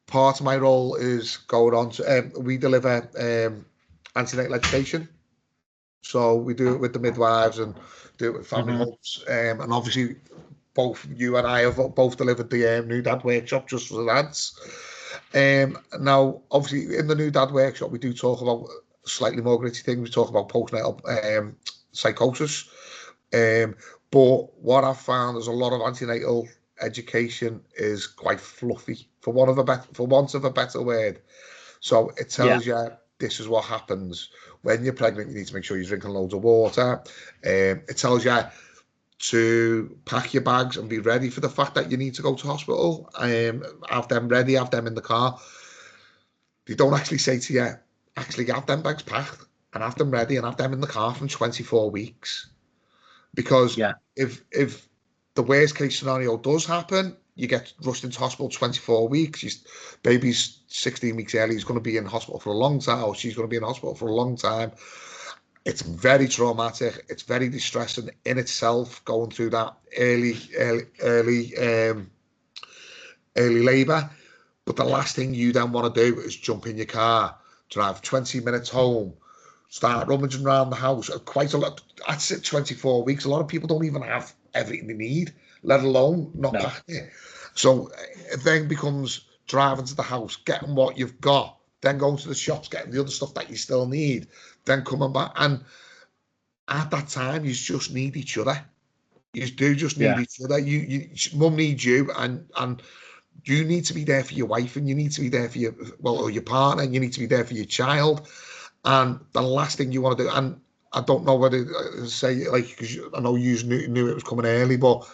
part of my role is going on to, we deliver antenatal education. So we do it with the midwives and do it with family Hmm. hubs. And obviously, both you and I have both delivered the new dad workshop just for the lads. Now, obviously, in the new dad workshop, we do talk about slightly more gritty things. We talk about postnatal psychosis. Um, but what I've found is a lot of antenatal education is quite fluffy, for want of a better word. So it Yeah. tells you this is what happens when you're pregnant. You need to make sure you're drinking loads of water. It tells you to pack your bags and be ready for the fact that you need to go to hospital. Have them ready, have them in the car. They don't actually say to you, actually have them bags packed and have them ready and have them in the car from 24 weeks. Because Yeah. if the worst case scenario does happen, you get rushed into hospital 24 weeks. Baby's 16 weeks early. He's going to be in hospital for a long time, or she's going to be in hospital for a long time. It's very traumatic. It's very distressing in itself going through that early labour. But the last thing you then want to do is jump in your car, drive 20 minutes home, start rummaging around the house. Quite a lot. That's it, 24 weeks. A lot of people don't even have everything they need, let alone not No. packing it. So it then becomes driving to the house, getting what you've got, then going to the shops, getting the other stuff that you still need, then coming back. And at that time, you just need each other. You do just need Yeah. each other. Mum needs you, and you need to be there for your wife, and you need to be there for or your partner, and you need to be there for your child. And the last thing you want to do, and I don't know whether to say like, because I know you knew it was coming early, but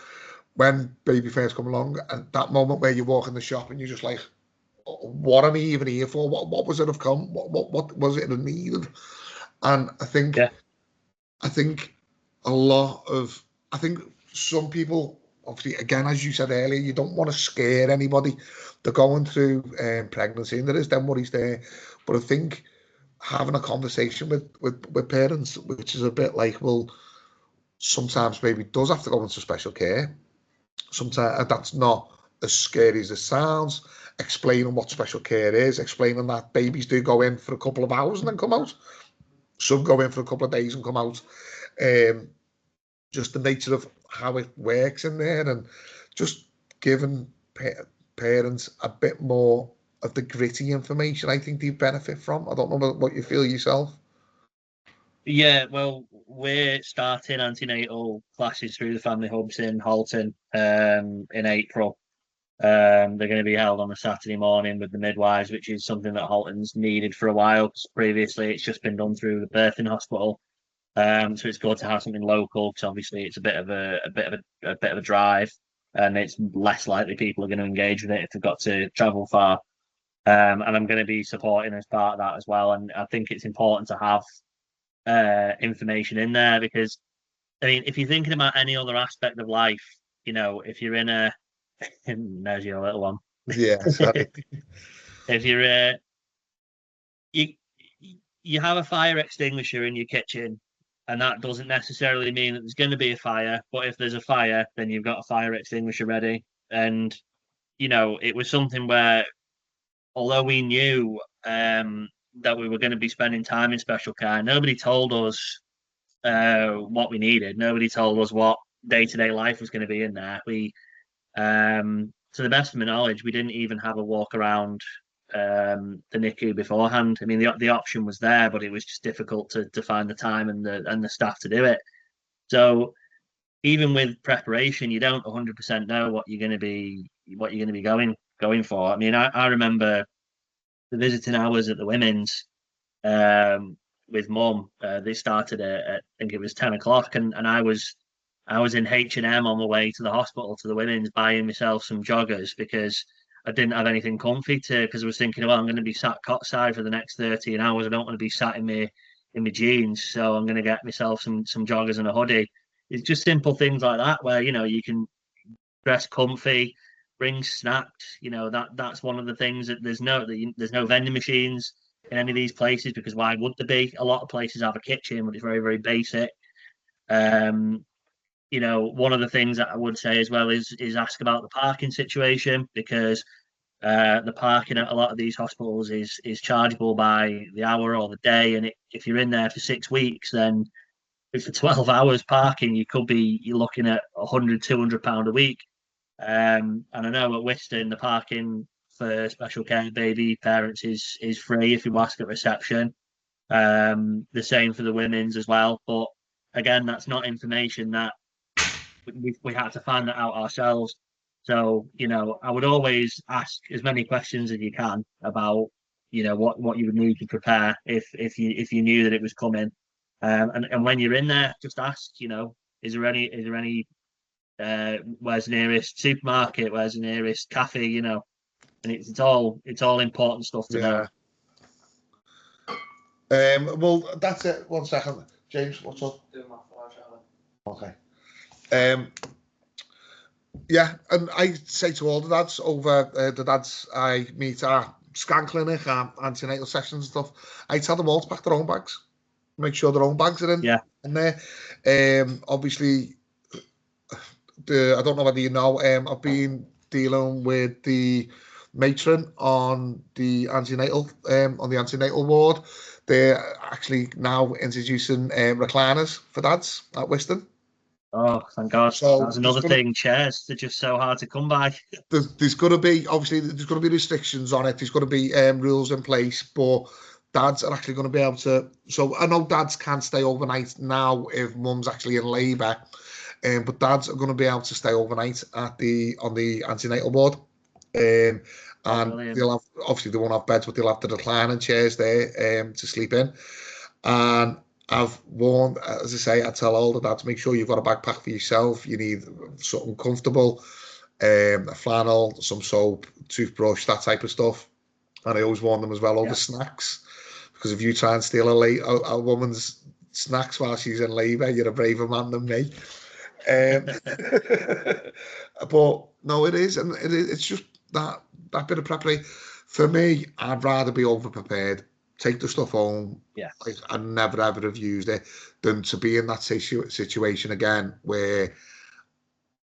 when baby first come along, and that moment where you walk in the shop and you're just like, what am I even here for? What was it have come? What was it needed? And Yeah. I think a lot of, I think some people, obviously, again, as you said earlier, you don't want to scare anybody. They're going through pregnancy, and there is them worries there. But I think having a conversation with parents, which is a bit like, well, sometimes baby does have to go into special care. Sometimes that's not as scary as it sounds. Explaining what special care is, explaining that babies do go in for a couple of hours and then come out. Some go in for a couple of days and come out. Um, just the nature of how it works in there, and just giving parents a bit more of the gritty information. I think they benefit from. I don't know what you feel yourself. Yeah, well, we're starting antenatal classes through the family hubs in Halton in April. They're going to be held on a Saturday morning with the midwives, which is something that Halton's needed for a while. 'Cause previously, it's just been done through the birthing hospital. So it's good to have something local because obviously it's a bit of a bit of a drive, and it's less likely people are going to engage with it if they've got to travel far. And I'm going to be supporting as part of that as well. And I think it's important to have information in there because I mean, if you're thinking about any other aspect of life, if you're in a there's your little one. Yeah, sorry. If you're you you have a fire extinguisher in your kitchen, and that doesn't necessarily mean that there's going to be a fire. But if there's a fire, then you've got a fire extinguisher ready. And it was something where, although we knew that we were going to be spending time in special care, nobody told us what we needed. Nobody told us what day to day life was going to be in there. To the best of my knowledge, we didn't even have a walk around the NICU beforehand. I mean, the option was there, but it was just difficult to find the time and the staff to do it. So even with preparation, you don't 100% know what you're going to be going for. I mean, I remember the visiting hours at the women's with mum. They started at I think it was 10 o'clock, and I was in H&M on the way to the hospital to the women's buying myself some joggers because I didn't have anything comfy to because I was thinking, well, I'm going to be sat cotside for the next 13 hours. I don't want to be sat in my jeans, so I'm going to get myself some joggers and a hoodie. It's just simple things like that where you can dress comfy, bring snacks. That's one of the things that there's no vending machines in any of these places because why would there be? A lot of places have a kitchen, but it's very very basic. Um, one of the things that I would say as well is ask about the parking situation because The parking at a lot of these hospitals is chargeable by the hour or the day, and if you're in there for 6 weeks, then for 12 hours parking, you're looking at 100, £200 a week. And I know at Whiston, the parking for special care baby parents is free if you ask at reception. The same for the women's as well. But again, that's not information that we had to find that out ourselves. So, I would always ask as many questions as you can about, what you would need to prepare if you knew that it was coming. And when you're in there, just ask, is there any where's the nearest supermarket, where's the nearest cafe, and it's all important stuff to know. Well, that's it. 1 second, James. What's up? Okay. Yeah, and I say to all the dads over the dads I meet at scan clinic and antenatal sessions and stuff, I tell them all to pack their own bags. Make sure their own bags are in there. Obviously, I don't know whether you know, I've been dealing with the matron on the antenatal ward. They're actually now introducing recliners for dads at Whiston. Oh, thank God. So that's another thing. Chairs, they're just so hard to come by. There's going to be, obviously, there's going to be restrictions on it. There's going to be rules in place, but dads are actually going to be able to. So I know dads can't stay overnight now if mum's actually in labour, but dads are going to be able to stay overnight on the antenatal ward. And they'll have, obviously, they won't have beds, but they'll have the reclining chairs there to sleep in. And I've warned, as I say, I tell all the dads, make sure you've got a backpack for yourself. You need something comfortable, a flannel, some soap, toothbrush, that type of stuff. And I always warn them as well over snacks, because if you try and steal a woman's snacks while she's in labour, you're a braver man than me. But no, it is, and it's just that bit of preparation. For me, I'd rather be over prepared, take the stuff home. Yeah, I never ever have used it, than to be in that situation again where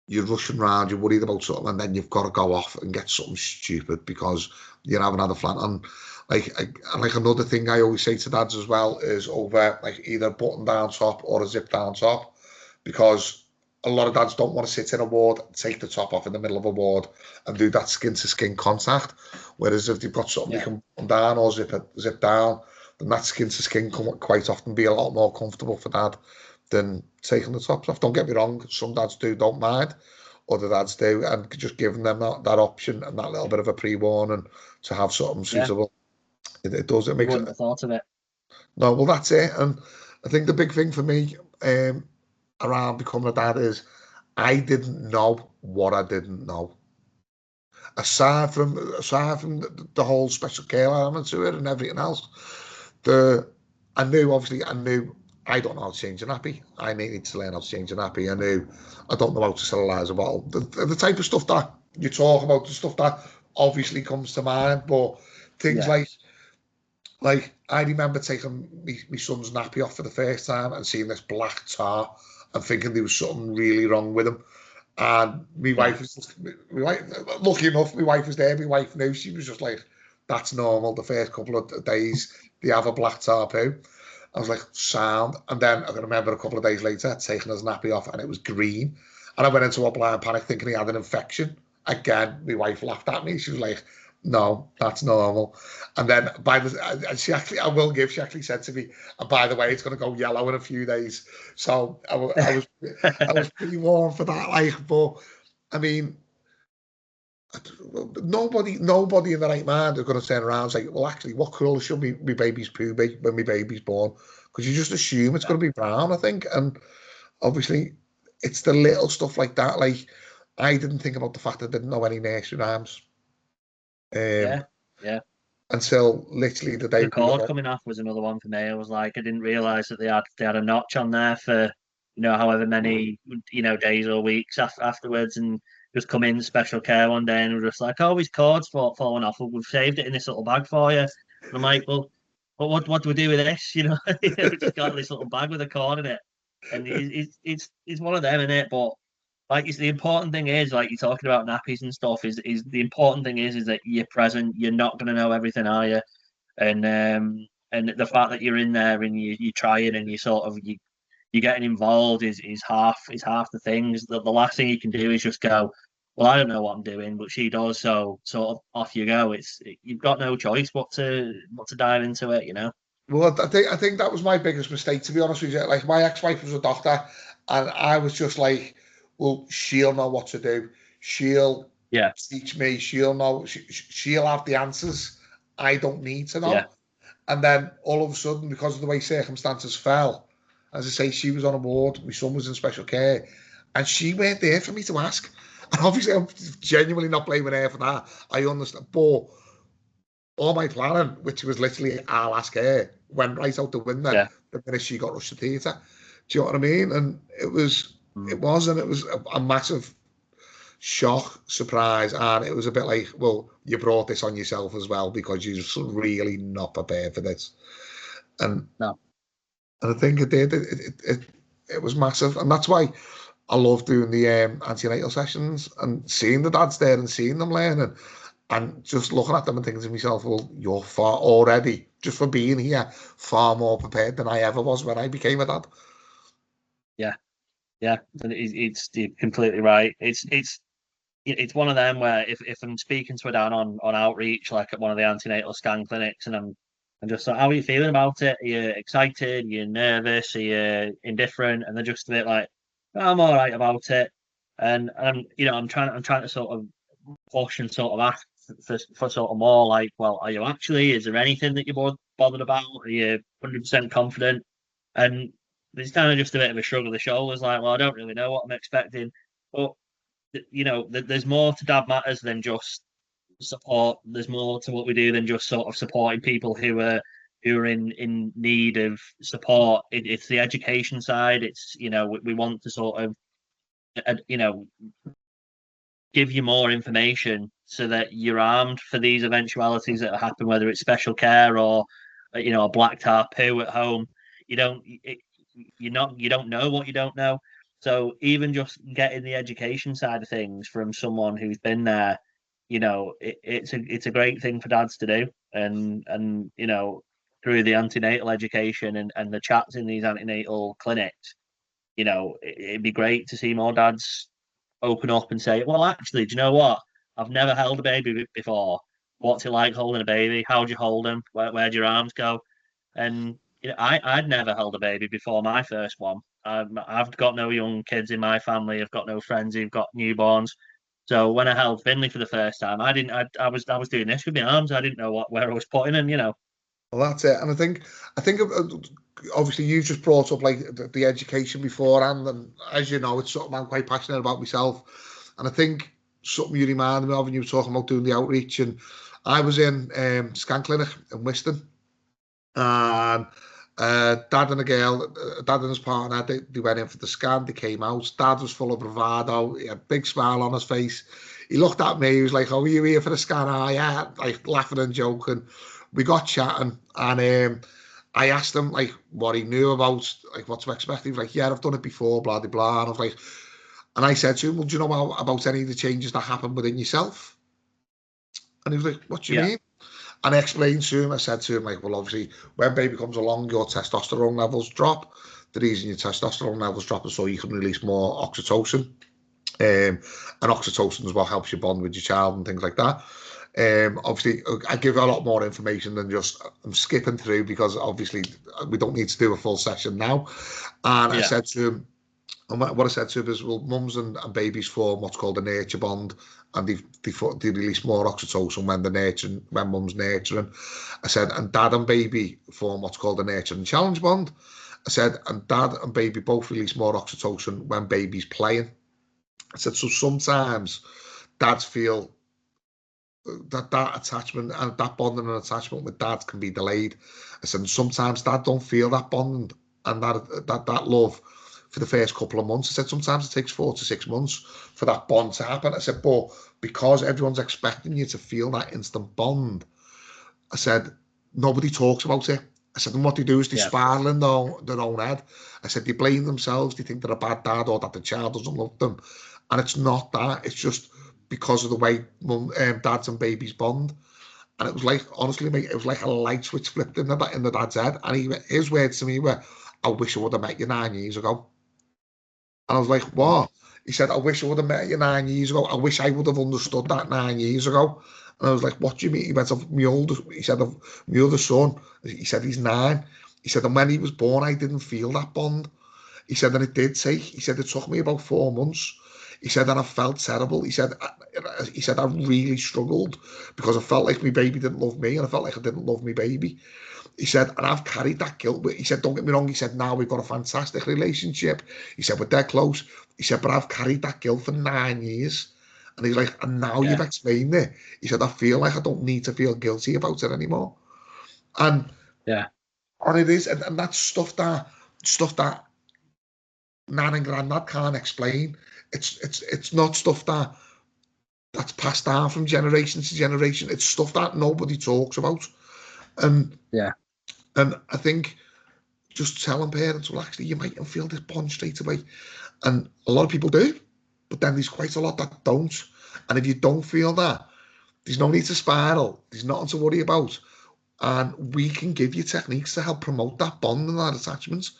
you're rushing around, you're worried about something, and then you've got to go off and get something stupid because you haven't had a flat. And like another thing I always say to dads as well is over like either button down top or a zip down top, because a lot of dads don't want to sit in a ward, take the top off in the middle of a ward and do that skin to skin contact. Whereas if they've got something you can button down or zip down, then that skin to skin can quite often be a lot more comfortable for dad than taking the tops off. Don't get me wrong, some dads don't mind, other dads do, and just giving them that option and that little bit of a pre-warning to have something suitable. It does. It makes I wouldn't have thought of it. No, well, that's it. And I think the big thing for me around becoming a dad is I didn't know what I didn't know. Aside from the whole special care element to it and everything else, I knew I don't know how to change a nappy. I needed to learn how to change a nappy. I knew I don't know how to sterilize a bottle. The type of stuff that you talk about, the stuff that obviously comes to mind, but things like I remember taking my son's nappy off for the first time and seeing this black tar and thinking there was something really wrong with him. And my wife was lucky enough, my wife was there. My wife knew. She was just like, that's normal. The first couple of days, they have a black tar poo. I was like, sound. And then I can remember a couple of days later taking his nappy off and it was green. And I went into a blind panic thinking he had an infection. Again, my wife laughed at me. She was like, no, that's normal. And then she actually said to me, and by the way, it's going to go yellow in a few days. So I was pretty warm for that. But I mean, nobody in the right mind is going to turn around and say, well, actually, what colour should my baby's poo be when my baby's born? Because you just assume it's going to be brown, I think. And obviously, it's the little stuff like that. Like, I didn't think about the fact that I didn't know any nursery rhymes. Until literally the day the cord coming off was another one for me. I was like, I didn't realise that they had a notch on there for however many days or weeks afterwards, and just come in special care one day and we're just like, oh, his cord's falling off. We've saved it in this little bag for you. And I'm like, well, what do we do with this? We just got this little bag with a cord in it, and it's one of them in it, but like the important thing is, like you're talking about nappies and stuff, is the important thing is that you're present. You're not going to know everything, are you? And the fact that you're in there and you try it and you sort of you're getting involved is half the things. The last thing you can do is just go, well, I don't know what I'm doing, but she does, so sort of off you go. You've got no choice but to dive into it, you know. Well, I think that was my biggest mistake, to be honest with you. Like my ex-wife was a doctor, and I was just like, well, she'll know what to do. She'll Yeah, teach me. She'll know. She'll have the answers. I don't need to yeah, know. And then all of a sudden, because of the way circumstances fell, as I say, she was on a ward. My son was in special care, and she weren't there for me to ask. And obviously, I'm genuinely not blaming her for that. I understand, but all my planning, which was literally I'll ask her, went right out the window yeah. the minute she got rushed to theatre. Do you know what I mean? And Mm. it was a massive shock, surprise, and it was a bit like, well, you brought this on yourself as well because you're really not prepared for this. And No, I think it did. It was massive, and that's why I love doing the antenatal sessions and seeing the dads there and seeing them learning and just looking at them and thinking to myself, well, you're far already, just for being here, far more prepared than I ever was when I became a dad. yeah, yeah. And you're completely right. It's one of them where if I'm speaking to a dad on outreach, like at one of the antenatal scan clinics, and I'm just like, how are you feeling about it? Are you excited? Are you nervous? Are you indifferent? And they're just a bit like, I'm all right about it. And I'm trying to sort of push and sort of ask for sort of more like, well, are you actually? Is there anything that you're bothered about? Are you 100% confident? And there's kind of just a bit of a shrug of the shoulders, like, well, I don't really know what I'm expecting. But there's more to Dad Matters than just support. There's more to what we do than just sort of supporting people who are in need of support. It's the education side. It's we want to sort of uh, you know give you more information so that you're armed for these eventualities that happen, whether it's special care or a black tar poo at home. You don't you don't know what you don't know. So even just getting the education side of things from someone who's been there, it's a great thing for dads to do, and through the antenatal education and the chats in these antenatal clinics, it'd be great to see more dads open up and say, well, actually, do you know what? I've never held a baby before. What's it like holding a baby? How do you hold them? Where do your arms go? And I'd never held a baby before my first one. I've got no young kids in my family. I've got no friends who've got newborns. So when I held Finley for the first time, I didn't. I was doing this with my arms. I didn't know where I was putting them. Well, that's it. And I think obviously you just brought up like the education beforehand, and as you know, it's something I'm quite passionate about myself. And I think something you reminded me of when you were talking about doing the outreach, and I was in scan clinic in Wiston, and dad and a girl, dad and his partner, they went in for the scan. They came out. Dad was full of bravado. He had a big smile on his face. He looked at me. He was like, "Oh, are you here for the scan?" Ah, yeah, like laughing and joking. We got chatting, and I asked him like what he knew about like what to expect. He was like, "Yeah, I've done it before, blah blah blah." And I was like, and I said to him, "Well, do you know about any of the changes that happen within yourself?" And he was like, "What do you Yeah, mean?" And I explained to him, I said to him, like, well, obviously, when baby comes along, your testosterone levels drop. The reason your testosterone levels drop is so you can release more oxytocin. And oxytocin is what helps you bond with your child and things like that. Obviously, I give a lot more information than just I'm skipping through because obviously we don't need to do a full session now. And I yeah, said to him, and what I said to him is, well, mums and babies form what's called a nurture bond, and they release more oxytocin when when mum's nurturing. I said, and dad and baby form what's called a nurture and challenge bond. I said, and dad and baby both release more oxytocin when baby's playing. I said, so sometimes dads feel that attachment and that bonding and attachment with dad can be delayed. I said, sometimes dad don't feel that bonding and that love for the first couple of months. I said, sometimes it takes 4 to 6 months for that bond to happen. I said, but because everyone's expecting you to feel that instant bond, I said, nobody talks about it. I said, and what they do is they yeah, spiral in their own head. I said, they blame themselves. They think they're a bad dad or that the child doesn't love them. And it's not that. It's just because of the way dads and babies bond. And it was like, honestly, mate, it was like a light switch flipped in the dad's head. And his words to me were, I wish I would have met you 9 years ago. And I was like, what? He said, I wish I would have met you 9 years ago. I wish I would have understood that 9 years ago. And I was like, what do you mean? He went, he said, of my other son. He said, he's 9. He said, and when he was born, I didn't feel that bond. He said, and it did take, he said, it took me about 4 months. He said, and I felt terrible. He said, I really struggled because I felt like my baby didn't love me and I felt like I didn't love my baby. He said, and I've carried that guilt. He said, don't get me wrong. He said, now we've got a fantastic relationship. He said, we're dead close. He said, but I've carried that guilt for 9 years. And he's like, and now you've explained it. He said, I feel like I don't need to feel guilty about it anymore. And and it is, and that's stuff that nan and granddad can't explain. It's not stuff that's passed down from generation to generation. It's stuff that nobody talks about. And I think just telling parents, well, actually, you might feel this bond straight away. And a lot of people do, but then there's quite a lot that don't. And if you don't feel that, there's no need to spiral. There's nothing to worry about. And we can give you techniques to help promote that bond and that attachment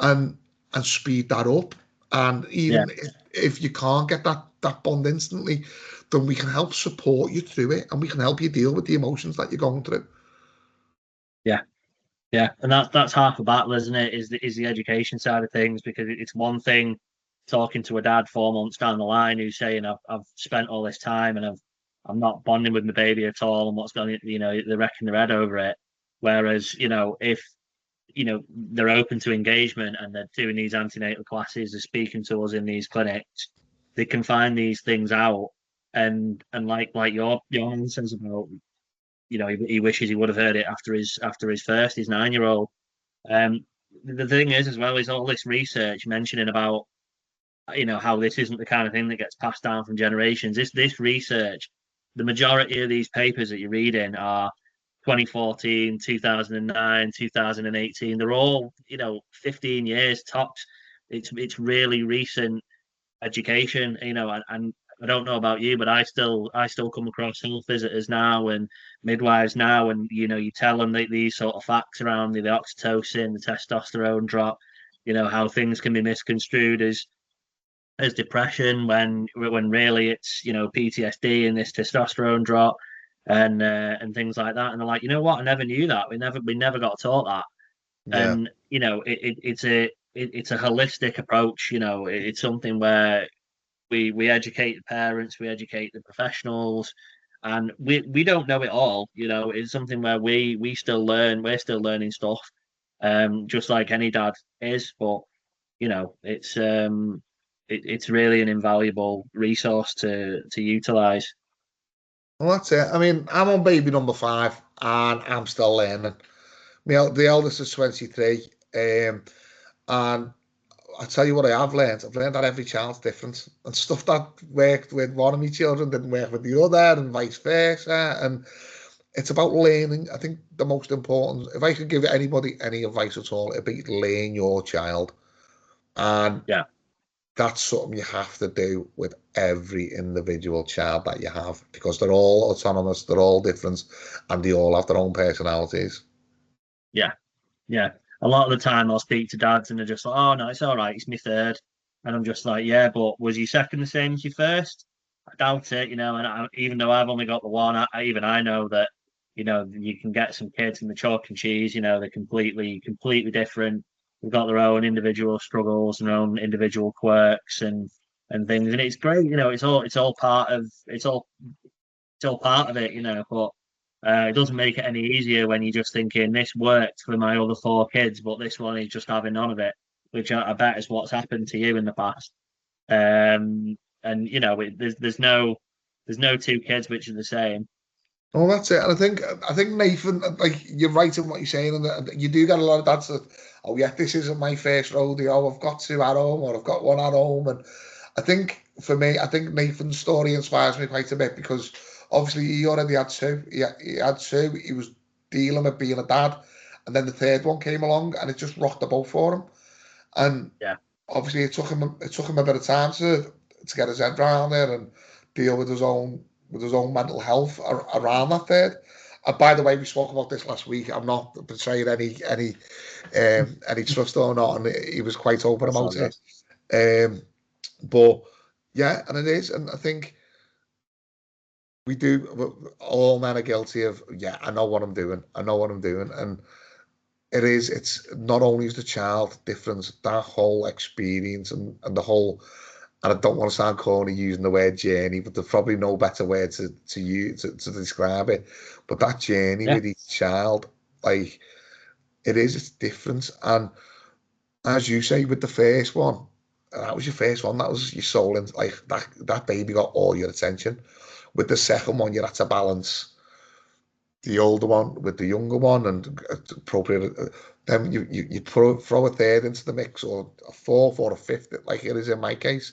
and speed that up. And even if you can't get that bond instantly, then we can help support you through it and we can help you deal with the emotions that you're going through. Yeah, and that's half the battle, isn't it? Is the education side of things, because it's one thing talking to a dad 4 months down the line who's saying I've spent all this time and I'm not bonding with my baby at all, and what's going, they're wrecking their head over it. Whereas if they're open to engagement and they're doing these antenatal classes, they're speaking to us in these clinics, they can find these things out, and like your man says about. He wishes he would have heard it after his 9-year-old. The thing is, as well, is all this research mentioning about how this isn't the kind of thing that gets passed down from generations. This research, the majority of these papers that you're reading are 2014, 2009, 2018. They're all 15 years tops. It's really recent education, and I don't know about you, but I still come across health visitors now and midwives now, and you tell them these sort of facts around the oxytocin, the testosterone drop, how things can be misconstrued as depression when really it's PTSD and this testosterone drop and things like that, and they're like, you know what, I never knew that. We never got taught that, and it's a holistic approach. It's something where we educate the parents, we educate the professionals, and we don't know it all. It's something where we still learn. We're still learning stuff, just like any dad is. But it's really an invaluable resource to utilize. Well, that's it. I mean, I'm on baby number 5 and I'm still learning. The eldest is 23, and I tell you what I have learned. I've learned that every child's different, and stuff that worked with one of my children didn't work with the other, and vice versa. And it's about learning. I think the most important, if I could give anybody any advice at all, it'd be learn your child. And that's something you have to do with every individual child that you have, because they're all autonomous, they're all different, and they all have their own personalities. Yeah. A lot of the time I'll speak to dads and they're just like, oh no, it's all right, it's my third. And I'm just like, yeah, but was your second the same as your first? I doubt it, and even though I've only got the one, I know that, you can get some kids in the chalk and cheese, they're completely different. They've got their own individual struggles and their own individual quirks and things. And it's great, it's all part of it, but it doesn't make it any easier when you're just thinking this worked for my other 4 kids, but this one is just having none of it, which I bet is what's happened to you in the past. And there's no 2 kids which are the same. Oh, that's it. And I think Nathan, like, you're right in what you're saying, and you do get a lot of dads that, oh yeah, this isn't my first rodeo. I've got 2 at home, or I've got 1 at home. And I think for me, Nathan's story inspires me quite a bit, because obviously he already had 2. He had 2. He was dealing with being a dad, and then the third one came along, and it just rocked the boat for him. And obviously it took him a bit of time to to get his head around it and deal with his own mental health around that third. And by the way, we spoke about this last week. I'm not betraying any trust or not, and he was quite open That's all about good. it. But yeah, and it is, and I think we do. All men are guilty of. Yeah, I know what I'm doing. I know what I'm doing, and it is. It's not only is the child different, that whole experience and the whole. And I don't want to sound corny using the word journey, but there's probably no better word to use to describe it. But that journey Yeah, with each child, like it's different. And as you say, with the first one, that was your first one. That was your soul, and like that baby got all your attention. With the second one, you had to balance the older one with the younger one, and appropriate. Then you throw a third into the mix, or a fourth, or a fifth, like it is in my case.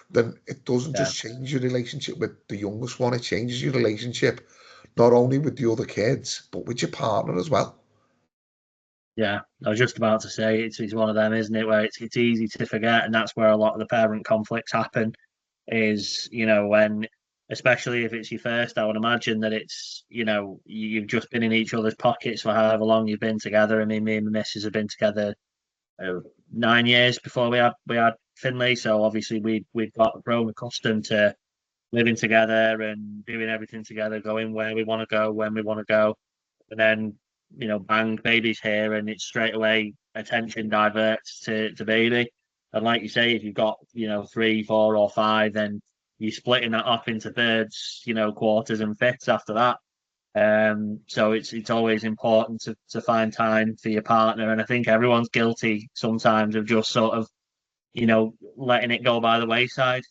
Then it doesn't yeah, just change your relationship with the youngest one; it changes your relationship not only with the other kids, but with your partner as well. yeah. I was just about to say it's one of them, isn't it, where it's easy to forget, and that's where a lot of the parent conflicts happen. Is when, especially if it's your first, I would imagine that it's you've just been in each other's pockets for however long you've been together. I mean, me and my missus have been together uh, 9 years before we had Finley, so obviously we've got grown accustomed to living together and doing everything together, going where we want to go when we want to go, and then bang, baby's here, and it's straight away attention diverts to baby. And like you say, if you've got three, four, or five, then you're splitting that up into thirds, quarters and fifths after that. So it's always important to find time for your partner, and I think everyone's guilty sometimes of just sort of letting it go by the wayside.